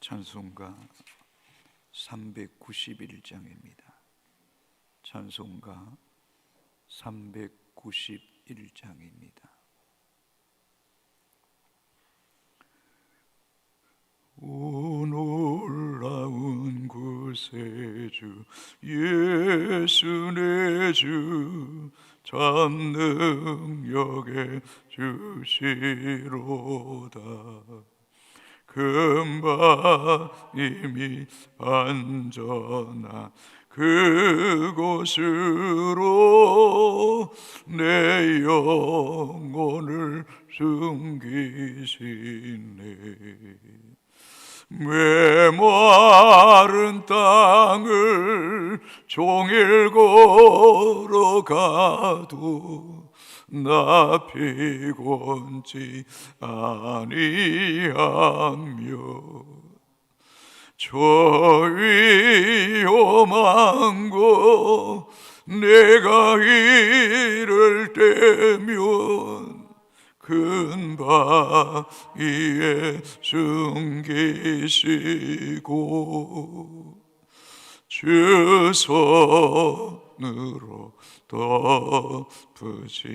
찬송가 391장입니다. 찬송가 391장입니다. 오 놀라운 구세주 예수 내 주 참 능력의 주시로다. 금방 이미 안전한 그곳으로 내 영혼을 숨기시네. 메마른 땅을 종일 걸어가도 나 피곤치 아니하며 저 위험한 곳 내가 이를 때면 큰 바위에 숨기시고 주 손으로 덮으시네.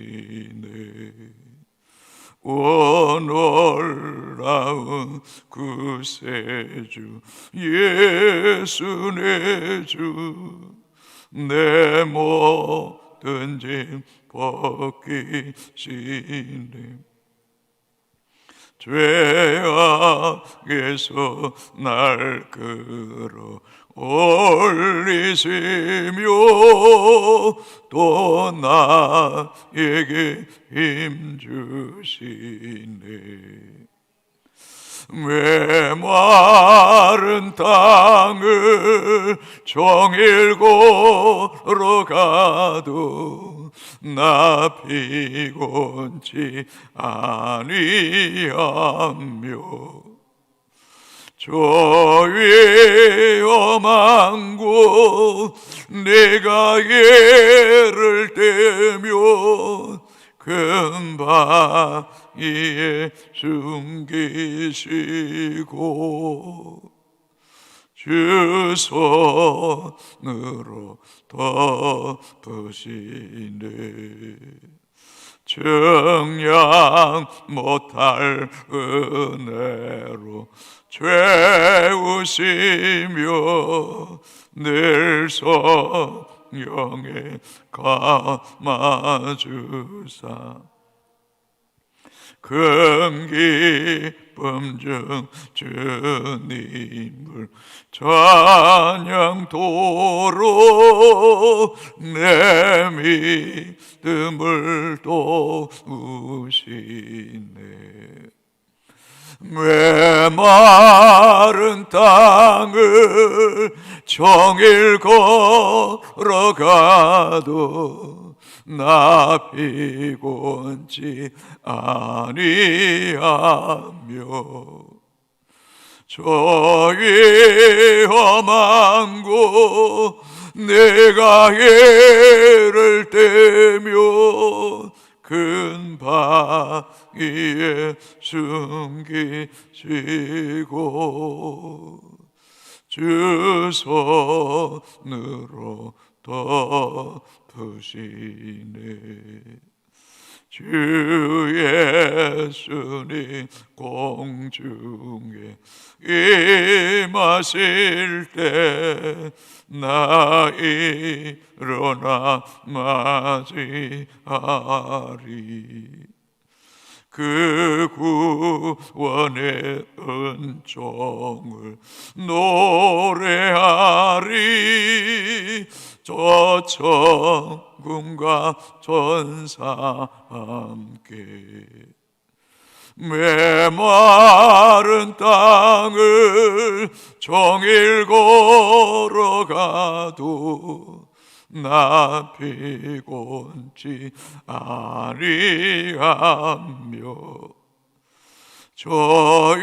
오 놀라운 구세주 예수 내 주 내 모든 짐 벗기시네. 죄악에서 날 끌어 올리시며 또 나에게 힘 주시네. 메마른 땅을 종일 걸어가도 나 피곤치 아니하며 저 위험한 곳 내가 예를 때면 큰 바위에 숨기시고 주 손으로 덮으시네. 정량 못할 은혜로 채우시며 늘 성령에 감아주사 큰 기쁨 중 주님을 찬양토록 내 믿음을 도우시네. 메마른 땅을 종일 걸어가도 나 피곤치 아니하며 저 위험한 곳 내가 예를 때면 큰 바위에 숨기시고 주 손으로 덮으시네. 주 예수님 공중에 임하실 때 나 일어나 맞이하리. 그 구원의 은총을 노래하리. 저 천군과 천사 함께 메마른 땅을 종일 걸어가도 나 피곤치 아니하며 저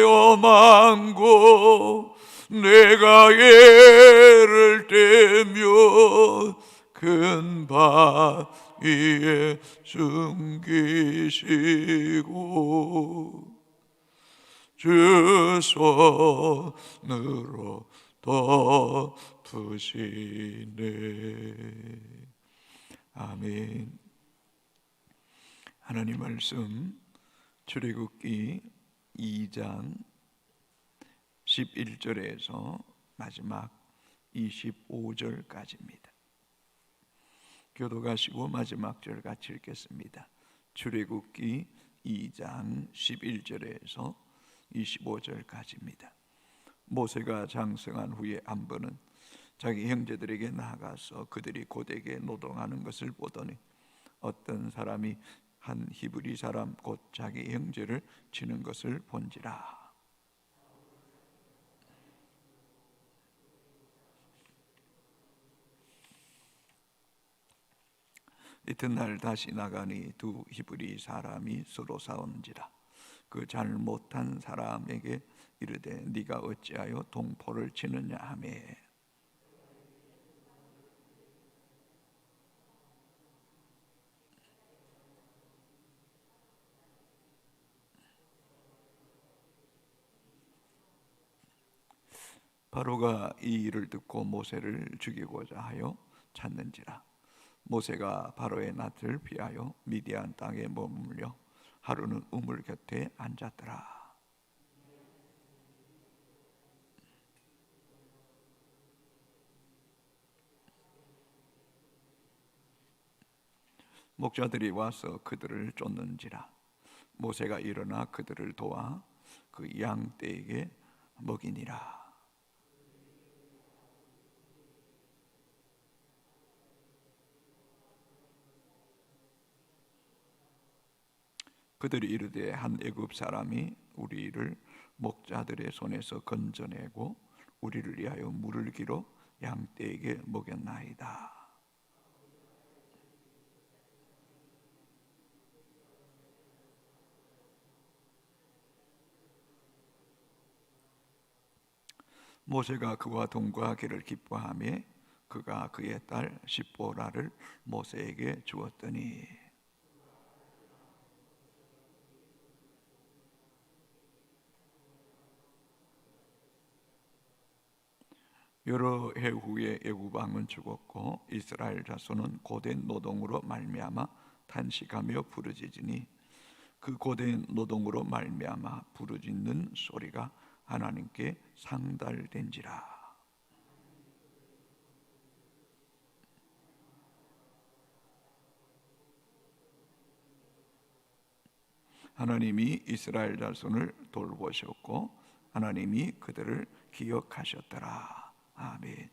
위험한 곳 내가 예를 때면 큰 바위에 숨기시고 주 손으로 덮으시네. 아멘. 하나님 말씀 출애굽기 2장 11절에서 마지막 25절까지입니다. 교도가시고 마지막 절 같이 읽겠습니다. 출애굽기 2장 11절에서 25절까지입니다. 모세가 장성한 후에 암번은 자기 형제들에게 나아가서 그들이 고되게 노동하는 것을 보더니 어떤 사람이 한 히브리 사람 곧 자기 형제를 치는 것을 본지라. 이튿날 다시 나가니 두 히브리 사람이 서로 싸운지라. 그 잘못한 사람에게 이르되 네가 어찌하여 동포를 치느냐 하며 바로가 이 일을 듣고 모세를 죽이고자 하여 찾는지라. 모세가 바로의 낯을 피하여 미디안 땅에 머물려 하루는 우물 곁에 앉았더라. 목자들이 와서 그들을 쫓는지라. 모세가 일어나 그들을 도와 그 양떼에게 먹이니라. 그들이 이르되 한 애굽 사람이 우리를 목자들의 손에서 건져내고 우리를 위하여 물을 기로 양떼에게 먹였나이다. 모세가 그와 동거하기를 기뻐하며 그가 그의 딸 십보라를 모세에게 주었더니 여러 해 후에 애굽 왕은 죽었고 이스라엘 자손은 고된 노동으로 말미암아 탄식하며 부르짖으니 그 고된 노동으로 말미암아 부르짖는 소리가 하나님께 상달된지라. 하나님이 이스라엘 자손을 돌보셨고 하나님이 그들을 기억하셨더라. 아멘.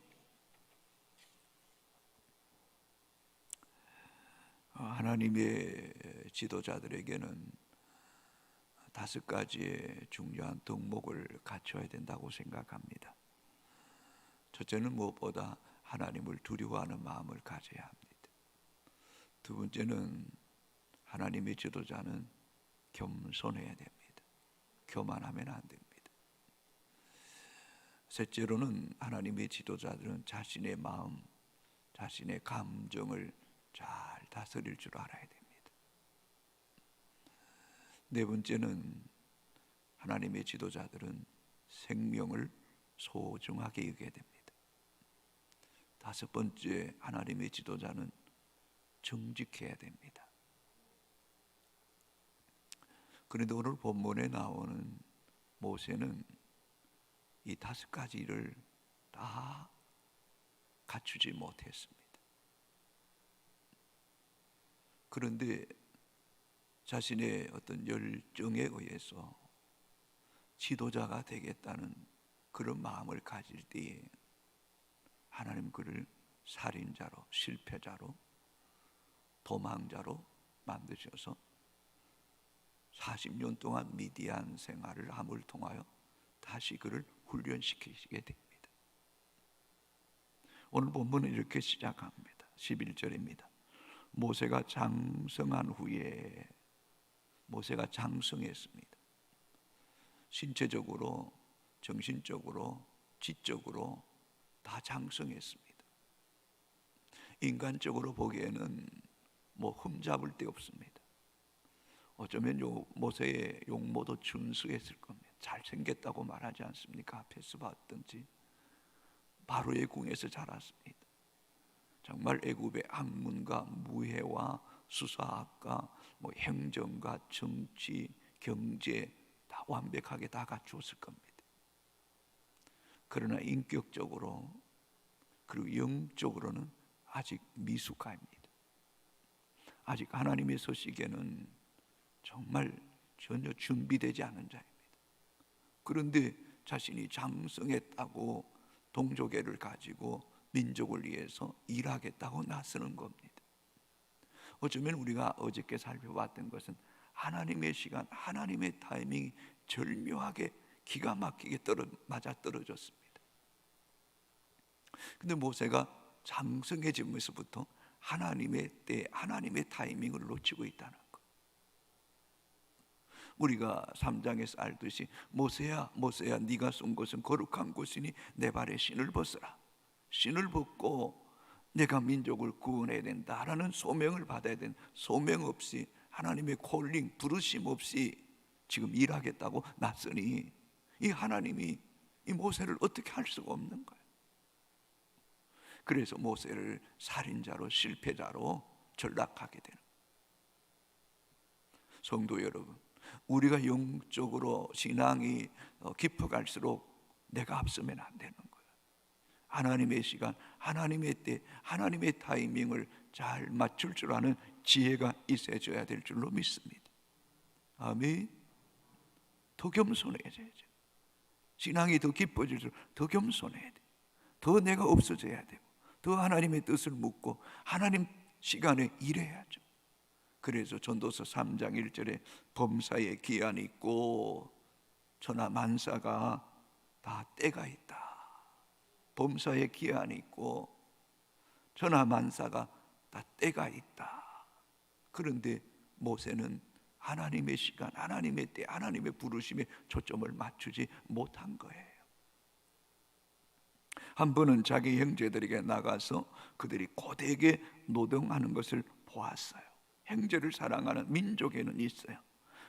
하나님의 지도자들에게는 5가지의 중요한 덕목을 갖춰야 된다고 생각합니다. 첫째는 무엇보다 하나님을 두려워하는 마음을 가져야 합니다. 두 번째는 하나님의 지도자는 겸손해야 됩니다. 교만하면 안 됩니다. 셋째로는 하나님의 지도자들은 자신의 마음, 자신의 감정을 잘 다스릴 줄 알아야 됩니다. 네 번째는 하나님의 지도자들은 생명을 소중하게 여겨야 됩니다. 다섯 번째, 하나님의 지도자는 정직해야 됩니다. 그런데 오늘 본문에 나오는 모세는 이 5가지를 다 갖추지 못했습니다. 그런데 자신의 어떤 열정에 의해서 지도자가 되겠다는 그런 마음을 가질 때에 하나님 그를 살인자로, 실패자로, 도망자로 만드셔서 40년 동안 미디안 생활을 함을 통하여 다시 그를 훈련시키시게 됩니다. 오늘 본문은 이렇게 시작합니다. 11절입니다. 모세가 장성한 후에, 모세가 장성했습니다. 신체적으로, 정신적으로, 지적으로 다 장성했습니다. 인간적으로 보기에는 흠잡을 데 없습니다. 어쩌면 모세의 용모도 준수했을 겁니다. 잘생겼다고 말하지 않습니까? 앞에서 봤든지 바로의 궁에서 자랐습니다. 정말 애굽의 학문과 무해와 수사학과 행정과 정치, 경제 다 완벽하게 다 갖추었을 겁니다. 그러나 인격적으로 그리고 영적으로는 아직 미숙합니다. 아직 하나님의 소식에는 정말 전혀 준비되지 않은 자입니다. 그런데 자신이 장성했다고 동족애를 가지고 민족을 위해서 일하겠다고 나서는 겁니다. 어쩌면 우리가 어저께 살펴봤던 것은 하나님의 시간, 하나님의 타이밍이 절묘하게 기가 막히게 맞아떨어졌습니다. 근데 모세가 장성해지면서부터 하나님의 때, 하나님의 타이밍을 놓치고 있다는 것. 우리가 3장에서 알듯이 모세야 모세야 네가 쏜 곳은 거룩한 곳이니 내 발에 신을 벗으라. 신을 벗고 내가 민족을 구원해야 된다라는 소명을 받아야 된 소명 없이 하나님의 콜링 부르심 없이 지금 일하겠다고 났으니 이 하나님이 이 모세를 어떻게 할 수가 없는 거예요. 그래서 모세를 살인자로 실패자로 전락하게 되는 거예요. 성도 여러분, 우리가 영적으로 신앙이 깊어갈수록 내가 앞서면 안 되는 거예요. 하나님의 시간, 하나님의 때, 하나님의 타이밍을 잘 맞출 줄 아는 지혜가 있어야 될 줄로 믿습니다. 아멘. 더 겸손해져야죠. 신앙이 더 깊어질수록 더 겸손해야 돼. 더 내가 없어져야 되고, 더 하나님의 뜻을 묻고 하나님 시간에 일해야죠. 그래서 전도서 3장 1절에 범사에 기한이 있고 천하 만사가 다 때가 있다. 범사에 기한이 있고 천하 만사가 다 때가 있다. 그런데 모세는 하나님의 시간, 하나님의 때, 하나님의 부르심에 초점을 맞추지 못한 거예요. 한 번은 자기 형제들에게 나가서 그들이 고되게 노동하는 것을 보았어요. 형제를 사랑하는 민족에는 있어요.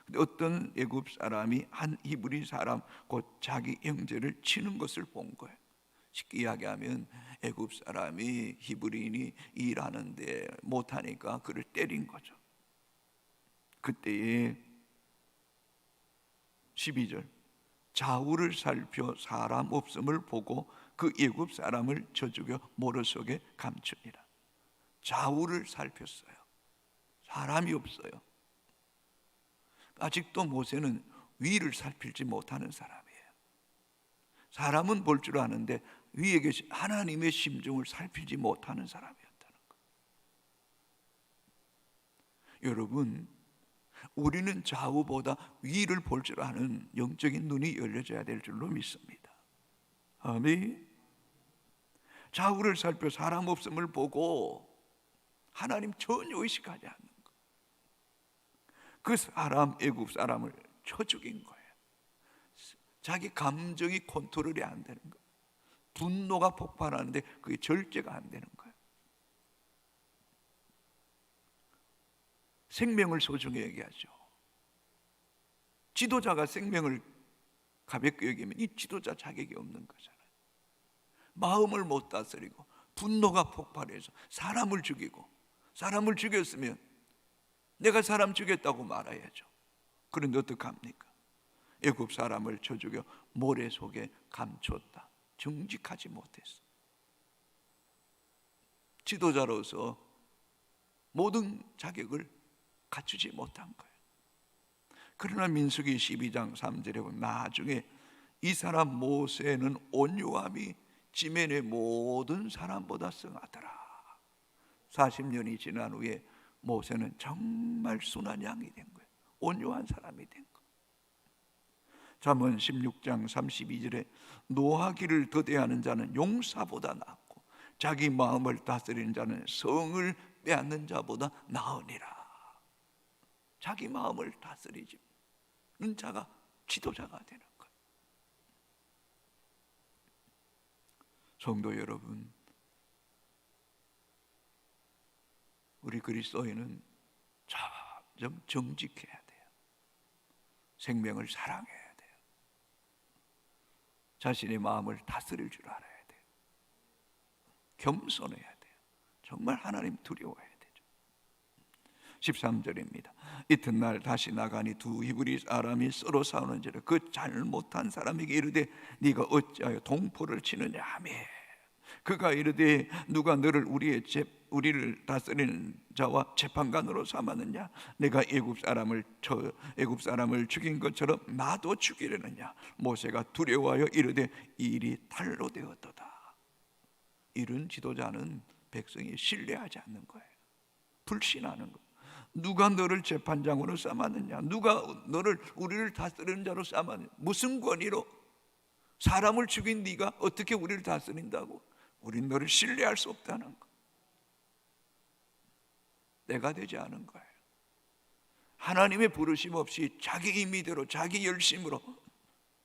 근데 어떤 애굽 사람이 한 히브리 사람 곧 자기 형제를 치는 것을 본 거예요. 쉽게 이야기하면 애굽 사람이 히브리인이 일하는데 못하니까 그를 때린 거죠. 그때에 12절 좌우를 살펴 사람 없음을 보고 그 애굽 사람을 쳐 죽여 모래 속에 감추니라. 좌우를 살폈어요. 사람이 없어요. 아직도 모세는 위를 살필지 못하는 사람이에요. 사람은 볼 줄 아는데 위에 계신 하나님의 심중을 살피지 못하는 사람이었다는 거예요. 여러분, 우리는 좌우보다 위를 볼 줄 아는 영적인 눈이 열려져야 될 줄로 믿습니다. 아멘. 좌우를 살펴 사람 없음을 보고 하나님 전혀 의식하지 않는 거예요. 그 사람, 애굽 사람을 쳐 죽인 거예요. 자기 감정이 컨트롤이 안 되는 거예요. 분노가 폭발하는데 그게 절제가 안 되는 거예요. 생명을 소중히 여겨야죠. 지도자가 생명을 가볍게 여기면 이 지도자 자격이 없는 거잖아요. 마음을 못 다스리고 분노가 폭발해서 사람을 죽이고, 사람을 죽였으면 내가 사람 죽였다고 말해야죠. 그런데 어떡합니까? 애굽 사람을 쳐 죽여 모래 속에 감췄다. 정직하지 못했어. 지도자로서 모든 자격을 갖추지 못한 거예요. 그러나 민수기 12장 3절에 보면 나중에 이 사람 모세는 온유함이 지면의 모든 사람보다 승하더라. 40년이 지난 후에 모세는 정말 순한 양이 된 거예요. 온유한 사람이 된 거예요. 잠언 16장 32절에 노하기를 더대하는 자는 용사보다 낫고 자기 마음을 다스리는 자는 성을 빼앗는 자보다 나으니라. 자기 마음을 다스리는 자가 지도자가 되는 거예요. 성도 여러분, 우리 그리스도인은 점점 정직해야 돼요. 생명을 사랑해야 돼요. 자신의 마음을 다스릴 줄 알아야 돼요. 겸손해야 돼요. 정말 하나님 두려워해야 되죠. 13절입니다. 이튿날 다시 나가니 두 히브리 사람이 서로 싸우는지라 그 잘못한 사람에게 이르되 네가 어찌하여 동포를 치느냐 하며, 그가 이르되 누가 너를 우리를 다스리는 자와 재판관으로 삼았느냐? 내가 애굽 사람을 죽인 것처럼 나도 죽이려느냐? 모세가 두려워하여 이르되 이 일이 탈로 되었도다. 이런 지도자는 백성이 신뢰하지 않는 거예요. 불신하는 거예요. 누가 너를 재판장으로 삼았느냐? 누가 우리를 다스리는 자로 삼았느냐? 무슨 권위로? 사람을 죽인 네가 어떻게 우리를 다스린다고? 우린 너를 신뢰할 수 없다는 거. 내가 되지 않은 거예요. 하나님의 부르심 없이 자기 임의대로, 자기 열심으로,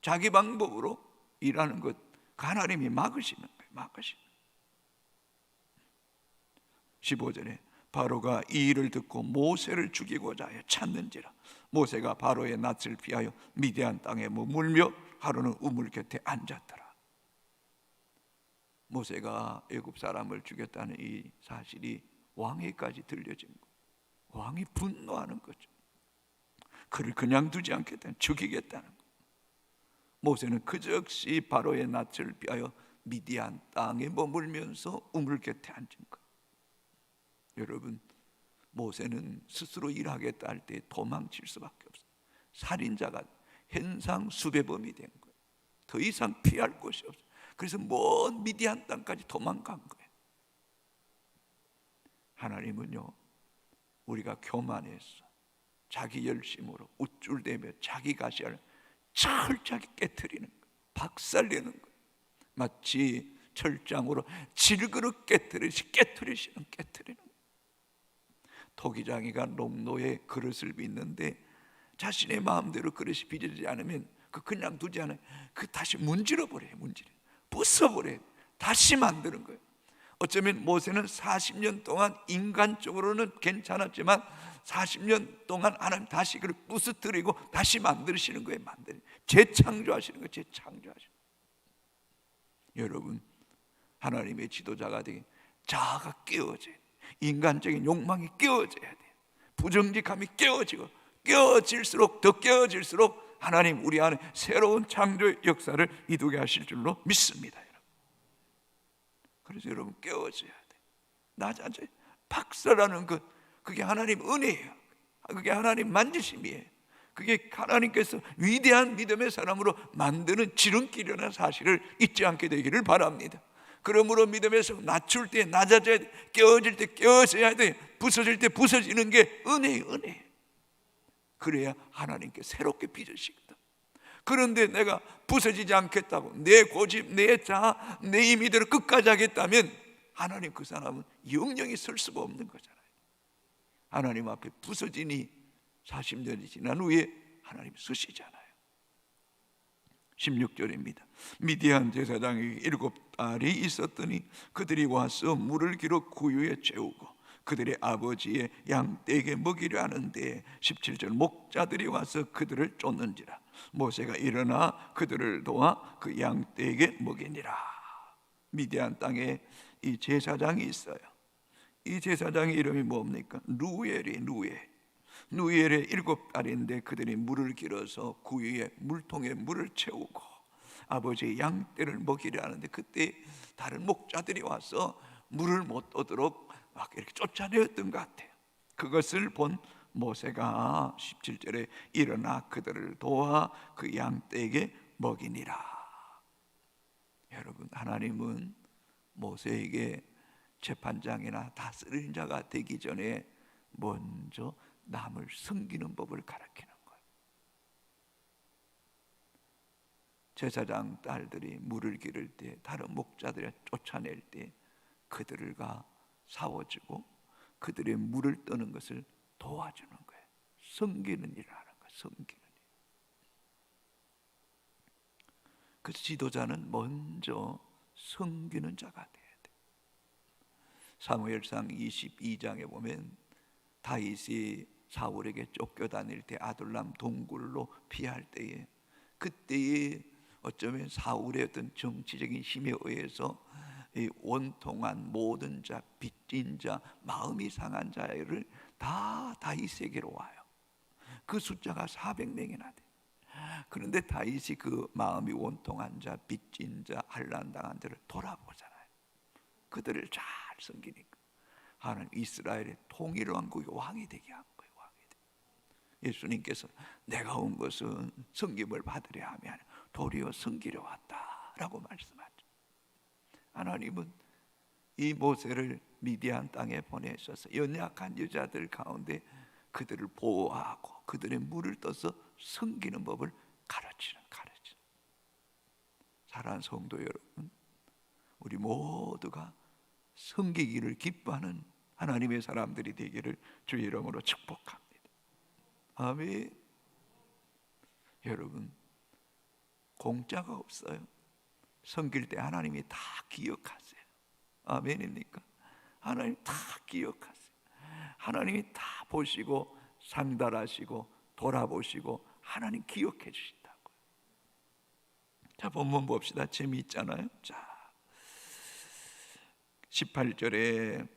자기 방법으로 일하는 것, 하나님이 막으시는 거예요. 막으시는 거예요. 15절에 바로가 이 일을 듣고 모세를 죽이고자 하여 찾는지라. 모세가 바로의 낯을 피하여 미디안 땅에 머물며 하루는 우물 곁에 앉았더라. 모세가 애굽 사람을 죽였다는 이 사실이 왕에까지 들려진 거예요. 왕이 분노하는 거죠. 그를 그냥 두지 않겠다는, 죽이겠다는 거예요. 모세는 그저씨 바로의 낯을 피하여 미디안 땅에 머물면서 우물 곁에 앉은 거예요. 여러분, 모세는 스스로 일하겠다 할 때 도망칠 수밖에 없어요. 살인자가 현상 수배범이 된 거예요. 더 이상 피할 곳이 없어요. 그래서 먼 미디안 땅까지 도망간 거예요. 하나님은요, 우리가 교만해서 자기 열심으로 우쭐대며 자기 가시를 철저하게 깨트리는 거예요. 박살내는 거예요. 마치 철장으로 질그릇 깨트리시는 거예요. 토기장이가 농노에 그릇을 빚는데 자신의 마음대로 그릇이 빚어지지 않으면 그냥 두지 않아요. 다시 문질러 버려요. 부숴버려요. 다시 만드는 거예요. 어쩌면 모세는 40년 동안 인간적으로는 괜찮았지만 40년 동안 하나님 다시 그를 부수뜨리고 다시 만드시는 거예요. 재창조하시는 거예요. 재창조하시는 거예요. 여러분, 하나님의 지도자가 되기, 자아가 깨어져요. 인간적인 욕망이 깨어져야 돼요. 부정직함이 깨어질수록 더 깨어질수록 하나님 우리 안에 새로운 창조의 역사를 이루게 하실 줄로 믿습니다. 여러분. 그래서 여러분 깨어져야 돼요. 낮아져요. 박살나는 것, 그게 하나님 은혜예요. 그게 하나님 만지심이에요. 그게 하나님께서 위대한 믿음의 사람으로 만드는 지름길이라는 사실을 잊지 않게 되기를 바랍니다. 그러므로 믿음에서 낮출 때 낮아져야 돼. 깨어질 때 깨어져야 돼. 부서질 때 부서지는 게 은혜예요. 은혜. 그래야 하나님께 새롭게 빚으시거든. 그런데 내가 부서지지 않겠다고 내 고집, 내 자아, 내 임의대로 끝까지 하겠다면 하나님 그 사람은 영영이 설 수가 없는 거잖아요. 하나님 앞에 부서지니 40년이 지난 후에 하나님 쓰시잖아요. 16절입니다. 미디안 제사장에게 7딸이 있었더니 그들이 와서 물을 길어 구유에 채우고 그들의 아버지의 양떼에게 먹이려 하는데 17절 목자들이 와서 그들을 쫓는지라. 모세가 일어나 그들을 도와 그 양떼에게 먹이니라. 미디안 땅에 이 제사장이 있어요. 이 제사장의 이름이 뭡니까? 누엘의 7딸인데 그들이 물을 길어서 구유에 물통에 물을 채우고 아버지의 양떼를 먹이려 하는데 그때 다른 목자들이 와서 물을 못 얻도록 막 이렇게 쫓아내었던 것 같아요. 그것을 본 모세가 17절에 일어나 그들을 도와 그 양떼에게 먹이니라. 여러분, 하나님은 모세에게 재판장이나 다스리는 자가 되기 전에 먼저 남을 섬기는 법을 가르치는 거예요. 제사장 딸들이 물을 기를 때 다른 목자들이 쫓아낼 때 그들과 싸워주고 그들의 물을 떠는 것을 도와주는 거예요. 섬기는 일을 하는 거예요. 섬기는 일. 그 지도자는 먼저 섬기는 자가 돼야 돼요. 사무엘상 22장에 보면 다윗이 사울에게 쫓겨다닐 때 아둘람 동굴로 피할 때에 그때에 어쩌면 사울의 어떤 정치적인 힘에 의해서 이 원통한 모든 자, 빚진 자, 마음이 상한 자를 다 다윗에게로 와요. 그 숫자가 400명이나 돼. 그런데 다윗이 그 마음이 원통한 자, 빚진 자, 환난당한 자를 돌아보잖아요. 그들을 잘 섬기니까 하나님 이스라엘의 통일왕국의 왕이 되게 한 거예요. 왕이 되게. 예수님께서 내가 온 것은 섬김을 받으려 하면 도리어 섬기려 왔다라고 말씀하죠. 하나님은 이 모세를 미디안 땅에 보내셔서 연약한 여자들 가운데 그들을 보호하고 그들의 물을 떠서 섬기는 법을 가르치는. 사랑하는 성도 여러분, 우리 모두가 섬기기를 기뻐하는 하나님의 사람들이 되기를 주의 이름으로 축복합니다. 아멘. 여러분, 공짜가 없어요. 섬길 때 하나님이 다 기억하세요. 아멘입니까? 하나님 다 기억하세요. 하나님이 다 보시고 상달하시고 돌아보시고 하나님 기억해 주신다고요. 자, 본문 봅시다. 재미있잖아요. 자, 18절에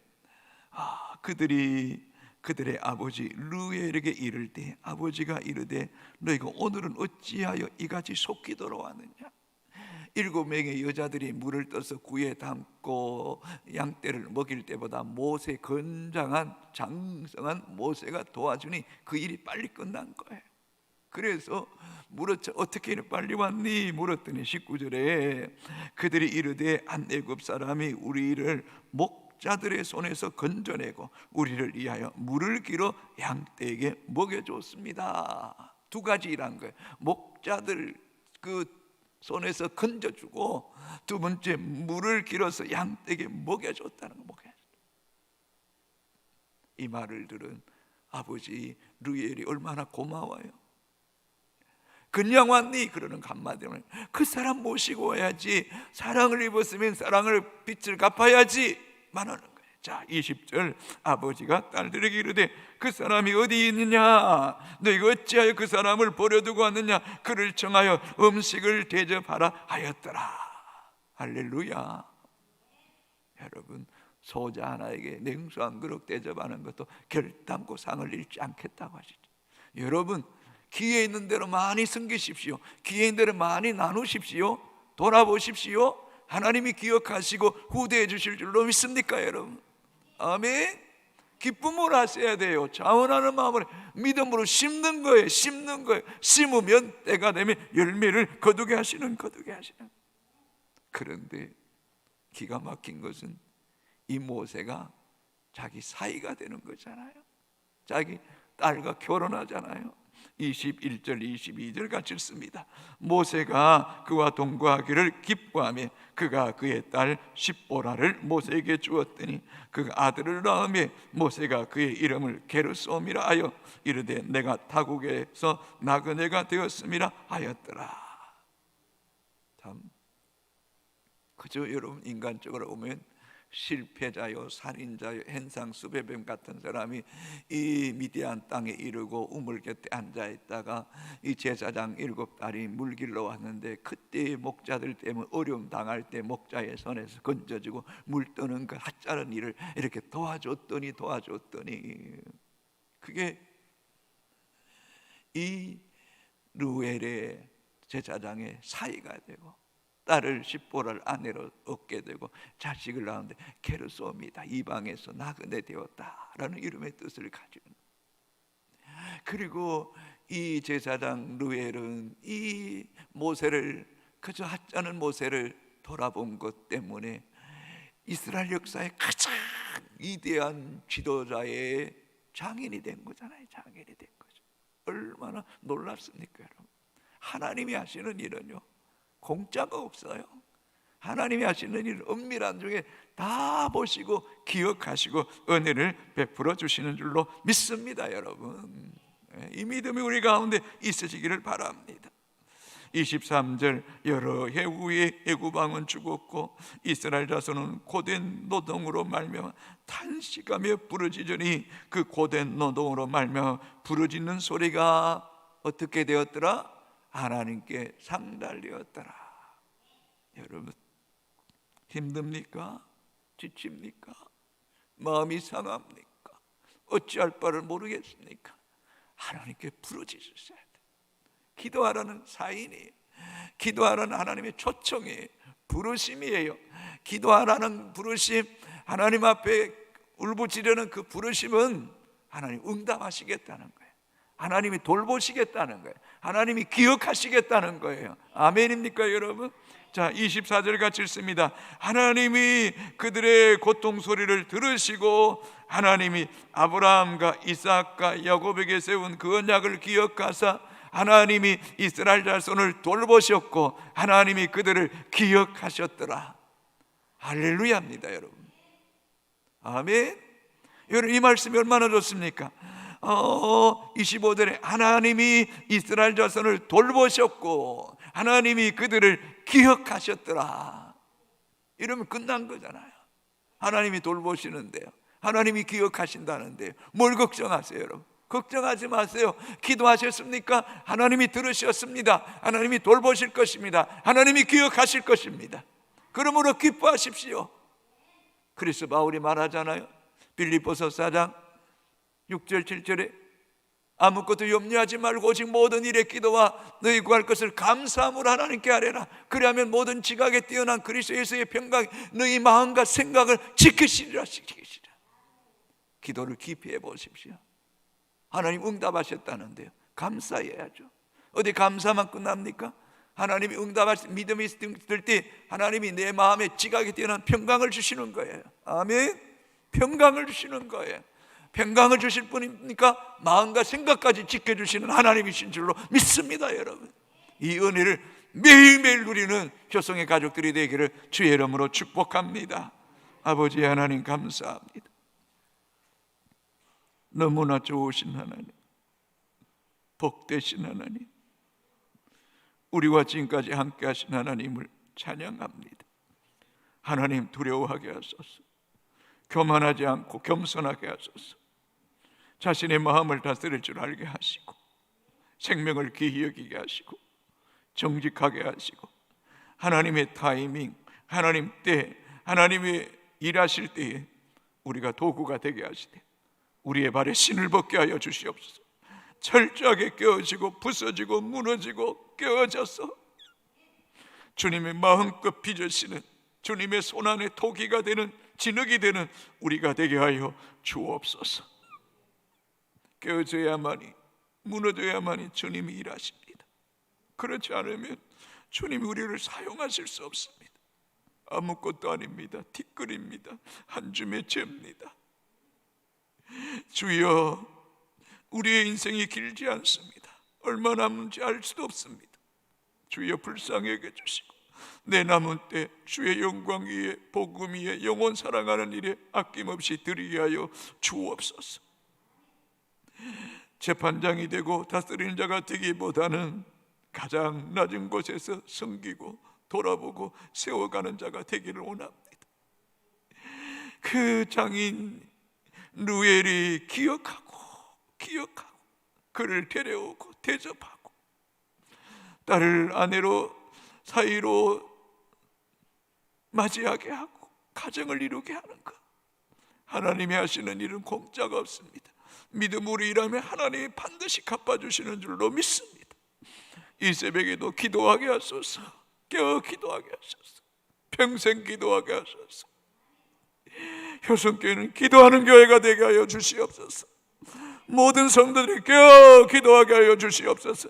그들의 아버지 르우엘에게 이를 때 아버지가 이르되 너희가 오늘은 어찌하여 이같이 속히 돌아왔느냐. 7명의 여자들이 물을 떠서 구에 담고 양떼를 먹일 때보다 모세 건장한 장성한 모세가 도와주니 그 일이 빨리 끝난 거예요. 그래서 물었죠. 어떻게 이렇게 빨리 왔니? 물었더니 19절에 그들이 이르되 한 애굽 사람이 우리를 목자들의 손에서 건져내고 우리를 위하여 물을 길어 양떼에게 먹여줬습니다. 두 가지 일한 거예요. 목자들 그 손에서 건져주고 두 번째 물을 길어서 양떼에게 먹여줬다는 거. 이 말을 들은 아버지 르우엘이 얼마나 고마워요. 그냥 왔니? 그러는 한마디면 그 사람 모시고 와야지. 사랑을 입었으면 사랑을 빚을 갚아야지 말하는 거예요. 자, 20절 아버지가 딸들에게 이르되 그 사람이 어디 있느냐? 너희가 어찌하여 그 사람을 버려두고 왔느냐? 그를 청하여 음식을 대접하라 하였더라. 할렐루야. 여러분, 소자 하나에게 냉수 한 그릇 대접하는 것도 결단코 상을 잃지 않겠다고 하시죠. 여러분, 기회 있는 대로 많이 섬기십시오. 기회 있는 대로 많이 나누십시오. 돌아보십시오. 하나님이 기억하시고 후대해 주실 줄로 믿습니까, 여러분? 아멘. 기쁨을 하셔야 돼요. 자원하는 마음으로 믿음으로 심는 거예요. 심으면 때가 되면 열매를 거두게 하시는. 그런데 기가 막힌 것은 이 모세가 자기 사이가 되는 거잖아요. 자기 딸과 결혼하잖아요. 21절 22절 같이 읽습니다. 모세가 그와 동거하기를 기뻐하며 그가 그의 딸 십보라를 모세에게 주었더니 그 아들을 낳으며 모세가 그의 이름을 게르솜이라 하여 이르되 내가 타국에서 나그네가 되었음이라 하였더라. 참, 그저 여러분 인간적으로 보면 실패자요, 살인자요, hen상수배뱀 같은 사람이 이 미디안 땅에 이르고 우물 곁에 앉아있다가 이 제사장 7딸이 물길러 왔는데 그때 목자들 때문에 어려움 당할 때 목자의 손에서 건져주고 물 떠는 그 하찮은 일을 이렇게 도와줬더니 그게 이 르우엘의 제사장의 사이가 되고 딸을 십보라를 아내로 얻게 되고 자식을 낳았는데 게르솜이다, 이방에서 나그네 되었다라는 이름의 뜻을 가지고, 그리고 이 제사장 르우엘은 이 모세를 그저 하찮은 모세를 돌아본 것 때문에 이스라엘 역사의 가장 위대한 지도자의 장인이 된 거잖아요. 장인이 된 거죠. 얼마나 놀랍습니까, 여러분? 하나님이 하시는 일은요 공짜가 없어요. 하나님이 하시는 일 은밀한 중에 다 보시고 기억하시고 은혜를 베풀어 주시는 줄로 믿습니다, 여러분. 이 믿음이 우리 가운데 있으시기를 바랍니다. 23절 여러 해 후에 애굽 왕은 죽었고 이스라엘 자손은 고된 노동으로 말미암아 탄식하며 부르짖으니 그 고된 노동으로 말미암아 부르짖는 소리가 어떻게 되었더라? 하나님께 상달되었더라. 여러분, 힘듭니까? 지칩니까? 마음이 상합니까? 어찌할 바를 모르겠습니까? 하나님께 부르짖으셔야 돼. 기도하라는 사인이, 기도하라는 하나님의 초청이, 부르심이에요. 기도하라는 부르심, 하나님 앞에 울부짖으려는 그 부르심은 하나님 응답하시겠다는 거예요. 하나님이 돌보시겠다는 거예요. 하나님이 기억하시겠다는 거예요. 아멘입니까 여러분? 자, 24절 같이 읽습니다. 하나님이 그들의 고통 소리를 들으시고 하나님이 아브라함과 이삭과 야곱에게 세운 그 언약을 기억하사 하나님이 이스라엘 자손을 돌보셨고 하나님이 그들을 기억하셨더라. 할렐루야입니다 여러분. 아멘. 여러분, 이 말씀이 얼마나 좋습니까? 25절에 하나님이 이스라엘 자손을 돌보셨고 하나님이 그들을 기억하셨더라. 이러면 끝난 거잖아요. 하나님이 돌보시는데요, 하나님이 기억하신다는데요, 뭘 걱정하세요 여러분? 걱정하지 마세요. 기도하셨습니까? 하나님이 들으셨습니다. 하나님이 돌보실 것입니다. 하나님이 기억하실 것입니다. 그러므로 기뻐하십시오. 그래서 바울이 말하잖아요. 빌립보서 4장 6절 7절에 아무것도 염려하지 말고 오직 모든 일에 기도와 너희 구할 것을 감사함으로 하나님께 아뢰라. 그리하면 모든 지각에 뛰어난 그리스도 예수의 평강이 너희 마음과 생각을 지키시리라. 기도를 깊이 해보십시오. 하나님 응답하셨다는데요, 감사해야죠. 어디 감사만 끝납니까? 하나님이 응답하신 믿음이 있을 때 하나님이 내 마음에 지각에 뛰어난 평강을 주시는 거예요. 아멘. 평강을 주시는 거예요. 평강을 주실 뿐입니까? 마음과 생각까지 지켜주시는 하나님이신 줄로 믿습니다 여러분. 이 은혜를 매일매일 누리는 효성의 가족들이 되기를 주의 이름으로 축복합니다. 아버지 하나님 감사합니다. 너무나 좋으신 하나님, 복되신 하나님, 우리와 지금까지 함께 하신 하나님을 찬양합니다. 하나님 두려워하게 하소서. 교만하지 않고 겸손하게 하소서. 자신의 마음을 다스릴 줄 알게 하시고 생명을 귀히 여기게 하시고 정직하게 하시고 하나님의 타이밍, 하나님 때, 하나님의 일하실 때에 우리가 도구가 되게 하시되 우리의 발에 신을 벗게 하여 주시옵소서. 철저하게 깨어지고 부서지고 무너지고 깨어져서 주님의 마음껏 빚으시는, 주님의 손안에 토기가 되는, 진흙이 되는 우리가 되게 하여 주옵소서. 깨어져야만이, 무너져야만이 주님이 일하십니다. 그렇지 않으면 주님이 우리를 사용하실 수 없습니다. 아무것도 아닙니다. 티끌입니다. 한 줌의 죄입니다. 주여, 우리의 인생이 길지 않습니다. 얼마 남은지 알 수도 없습니다. 주여 불쌍히 여겨 주시고 내 남은 때 주의 영광 위에, 복음 위에, 영혼 사랑하는 일에 아낌없이 드리게 하여 주옵소서. 재판장이 되고 다스리는 자가 되기보다는 가장 낮은 곳에서 섬기고 돌아보고 세워가는 자가 되기를 원합니다. 그 장인 루엘이 기억하고 그를 데려오고 대접하고 딸을 아내로 사이로 맞이하게 하고 가정을 이루게 하는 것, 하나님이 하시는 일은 공짜가 없습니다. 믿음으로 일하면 하나님이 반드시 갚아주시는 줄로 믿습니다. 이 새벽에도 기도하게 하소서. 깨어 기도하게 하소서. 평생 기도하게 하소서. 효성교회는 기도하는 교회가 되게 하여 주시옵소서. 모든 성도들이 깨어 기도하게 하여 주시옵소서.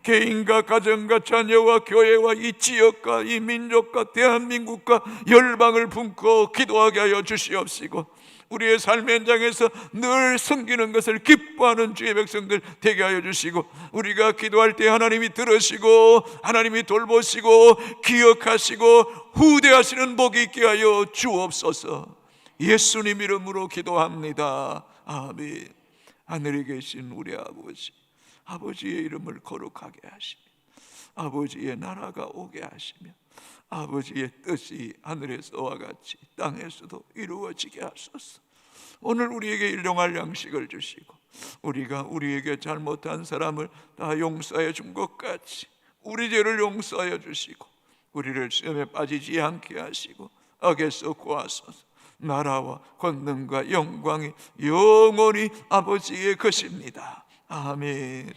개인과 가정과 자녀와 교회와 이 지역과 이 민족과 대한민국과 열방을 품고 기도하게 하여 주시옵시고 우리의 삶의 현장에서 늘 섬기는 것을 기뻐하는 주의 백성들 되게 하여 주시고 우리가 기도할 때 하나님이 들으시고 하나님이 돌보시고 기억하시고 후대하시는 복이 있게 하여 주옵소서. 예수님 이름으로 기도합니다. 아멘. 하늘에 계신 우리 아버지, 아버지의 이름을 거룩하게 하시며 아버지의 나라가 오게 하시며 아버지의 뜻이 하늘에서와 같이 땅에서도 이루어지게 하소서. 오늘 우리에게 일용할 양식을 주시고 우리가 우리에게 잘못한 사람을 다 용서해 준 것 같이 우리 죄를 용서하여 주시고 우리를 시험에 빠지지 않게 하시고 악에서 구하소서. 나라와 권능과 영광이 영원히 아버지의 것입니다. 아멘.